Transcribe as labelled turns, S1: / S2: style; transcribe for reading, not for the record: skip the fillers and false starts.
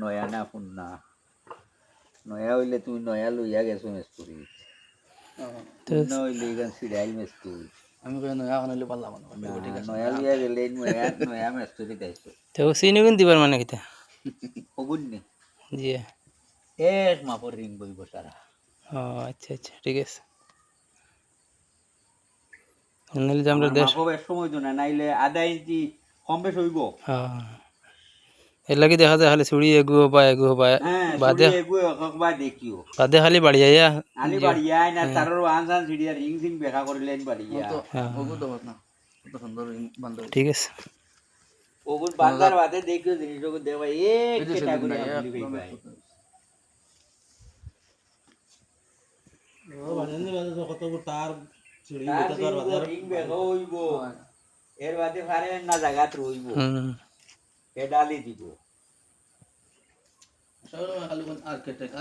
S1: নয়া না পুন্না নয়া হইলে তুমি নয়া লইয়া গেছো মেস্তুরি পুন্না হইলে এখান সিরিয়াল মেস্তুরি
S2: আমি কই নয়া হইলে পারলাম না ঠিক আছে
S1: নয়া লইয়া গেলে নয়া মেস্তুরি গাইছো
S3: তো চিনি গুণ দিবার মানে কিতা
S1: অগুন নি
S3: জি
S1: এক মাপর রিং বইব সারা
S3: ও আচ্ছা আচ্ছা ঠিক আছে নাইলে যে আমরা দেশ
S1: মাপব এক সময় তো না নাইলে আধা ইঞ্চি কম বেশ হইব
S3: হ্যাঁ এর লাগি দেখা যায় খালি চুড়ি এগুও বা
S1: হ্যাঁ
S3: বাদে
S1: ছড়ি এগুয়ে হকবা দেখিও
S3: বাদে খালি বাড়ি আইয়া
S1: আলি বাড়িয়া না তারর আনসান সিডিয়া রিং সিং বেখা করিলেন বাড়িয়া
S2: তো ওগো তো না কত সুন্দর বান্ধব
S3: ঠিক আছে
S1: ওগুন বান্দার বাদে দেখিও জিনিসগুলো দেবা এক ক্যাটাগরি আপনি ভাই
S4: ও বাজেন বাজে তো কত তার চিড়ি
S1: তার
S4: এটা তো আর বাজার
S1: রিং বেখা হইব এর বাদে পারেন না জায়গাত রইব এডালি দিব
S2: সব খালি আর্কিটেক্ট